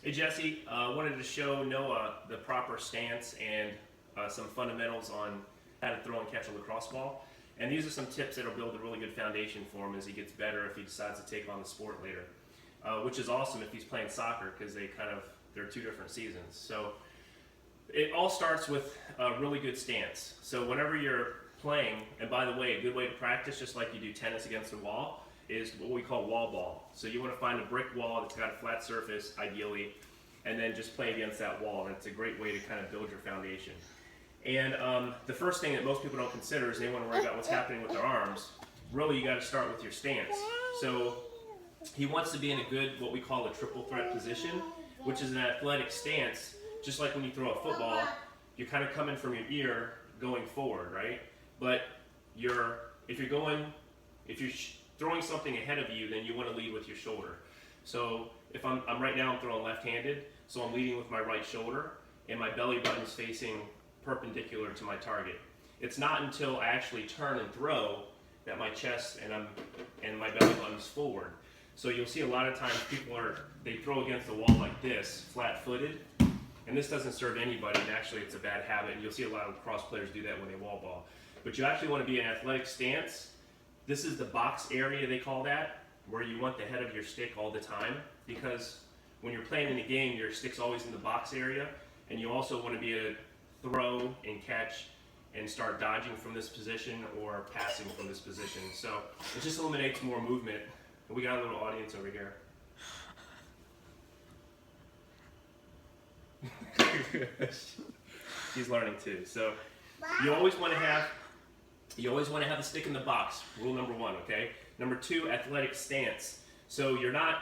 Hey Jesse, wanted to show Noah the proper stance and some fundamentals on how to throw and catch a lacrosse ball. And these are some tips that will build a really good foundation for him as he gets better if he decides to take on the sport later. Which is awesome if he's playing soccer because they're two different seasons. So it all starts with a really good stance. So whenever you're playing, and by the way, a good way to practice, just like you do tennis against a wall, is what we call wall ball. So you want to find a brick wall that's got a flat surface, ideally, and then just play against that wall. And it's a great way to kind of build your foundation. And the first thing that most people don't consider is they want to worry about what's happening with their arms. Really, you got to start with your stance. So he wants to be in a good, what we call a triple threat position, which is an athletic stance. Just like when you throw a football, you're kind of coming from your ear going forward, right? But if you're throwing something ahead of you, then you want to lead with your shoulder. So if I'm right now I'm throwing left-handed, so I'm leading with my right shoulder, and my belly button is facing perpendicular to my target. It's not until I actually turn and throw that my chest and my belly button is forward. So you'll see a lot of times they throw against the wall like this, flat-footed, and this doesn't serve anybody, and actually it's a bad habit, and you'll see a lot of lacrosse players do that when they wall ball. But you actually want to be in an athletic stance. This is the box area, they call that, where you want the head of your stick all the time, because when you're playing in a game, your stick's always in the box area, and you also want to be able to throw and catch and start dodging from this position or passing from this position. So it just eliminates more movement. And we got a little audience over here. She's learning too. So you always want to have the stick in the box. Rule number one, okay? Number two, athletic stance. So you're not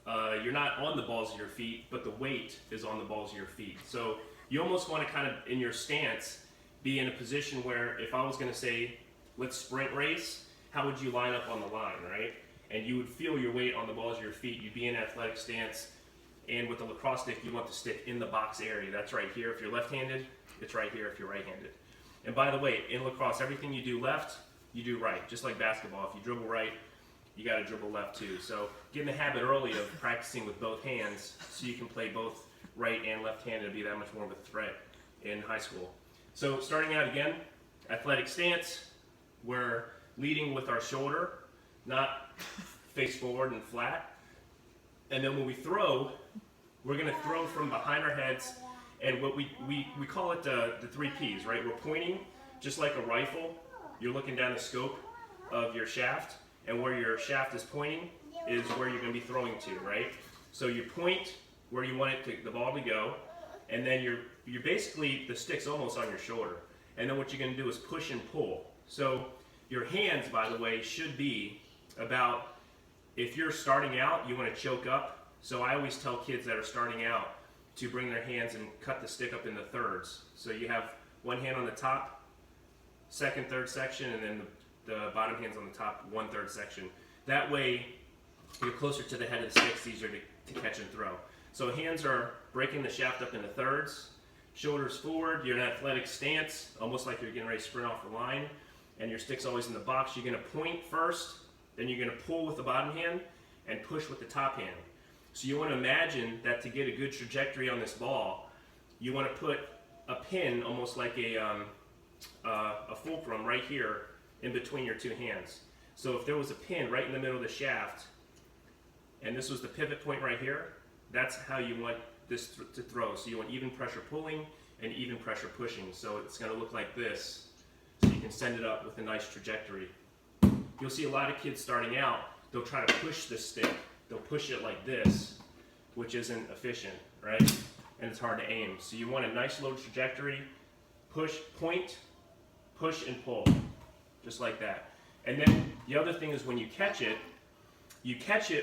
on the balls of your feet, but the weight is on the balls of your feet. So you almost want to kind of, in your stance, be in a position where if I was going to say, let's sprint race, how would you line up on the line, right? And you would feel your weight on the balls of your feet. You'd be in an athletic stance. And with the lacrosse stick, you want the stick in the box area. That's right here if you're left-handed. It's right here if you're right-handed. And by the way, in lacrosse, everything you do left, you do right. Just like basketball, if you dribble right, you got to dribble left too. So get in the habit early of practicing with both hands so you can play both right and left-handed and be that much more of a threat in high school. So starting out again, athletic stance, we're leading with our shoulder, not face forward and flat. And then when we throw, we're going to throw from behind our heads, and what we call it the 3 Ps, right? We're pointing just like a rifle. You're looking down the scope of your shaft, and where your shaft is pointing is where you're going to be throwing to, right? So you point where you want the ball to go, and then you're basically, the stick's almost on your shoulder. And then what you're going to do is push and pull. So your hands, by the way, should be about, if you're starting out, you want to choke up. So I always tell kids that are starting out to bring their hands and cut the stick up into thirds. So you have one hand on the top, second, third section, and then the bottom hand's on the top, 1/3 section. That way, you're closer to the head of the stick, it's easier to catch and throw. So hands are breaking the shaft up into thirds, shoulders forward, you're in an athletic stance, almost like you're getting ready to sprint off the line, and your stick's always in the box. You're going to point first, then you're going to pull with the bottom hand and push with the top hand. So you want to imagine that to get a good trajectory on this ball, you want to put a pin, almost like a fulcrum right here in between your two hands. So if there was a pin right in the middle of the shaft, and this was the pivot point right here, that's how you want this to throw. So you want even pressure pulling and even pressure pushing. So it's going to look like this, so you can send it up with a nice trajectory. You'll see a lot of kids starting out, they'll try to push the stick. They'll push it like this, which isn't efficient, right? And it's hard to aim. So you want a nice low trajectory, push, point, push and pull, just like that. And then the other thing is when you catch it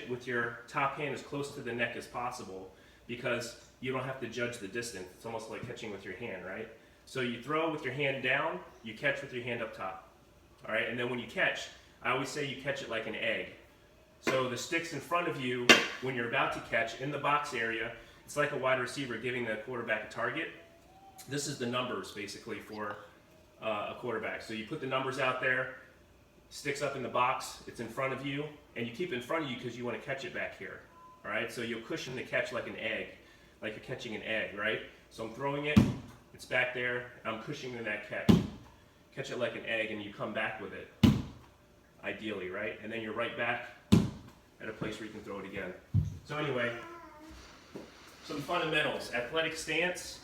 with your top hand as close to the neck as possible, because you don't have to judge the distance. It's almost like catching with your hand, right? So you throw with your hand down, you catch with your hand up top. All right, and then when you catch, I always say you catch it like an egg. So the stick's in front of you when you're about to catch in the box area. It's like a wide receiver giving the quarterback a target. This is the numbers basically for a quarterback. So you put the numbers out there, sticks up in the box, it's in front of you, and you keep it in front of you because you want to catch it back here. All right, so you'll cushion the catch like an egg, like you're catching an egg, right? So I'm throwing it, it's back there, I'm cushioning that catch. Catch it like an egg and you come back with it, ideally, right? And then you're right back at a place where you can throw it again. So anyway, some fundamentals. Athletic stance,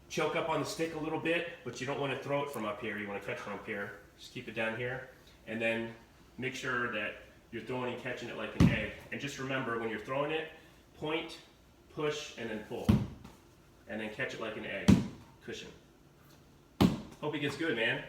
choke up on the stick a little bit, but you don't want to throw it from up here, you want to catch from up here. Just keep it down here, and then make sure that you're throwing and catching it like an egg. And just remember, when you're throwing it, point, push, and then pull. And then catch it like an egg. Cushion. Hope it gets good, man.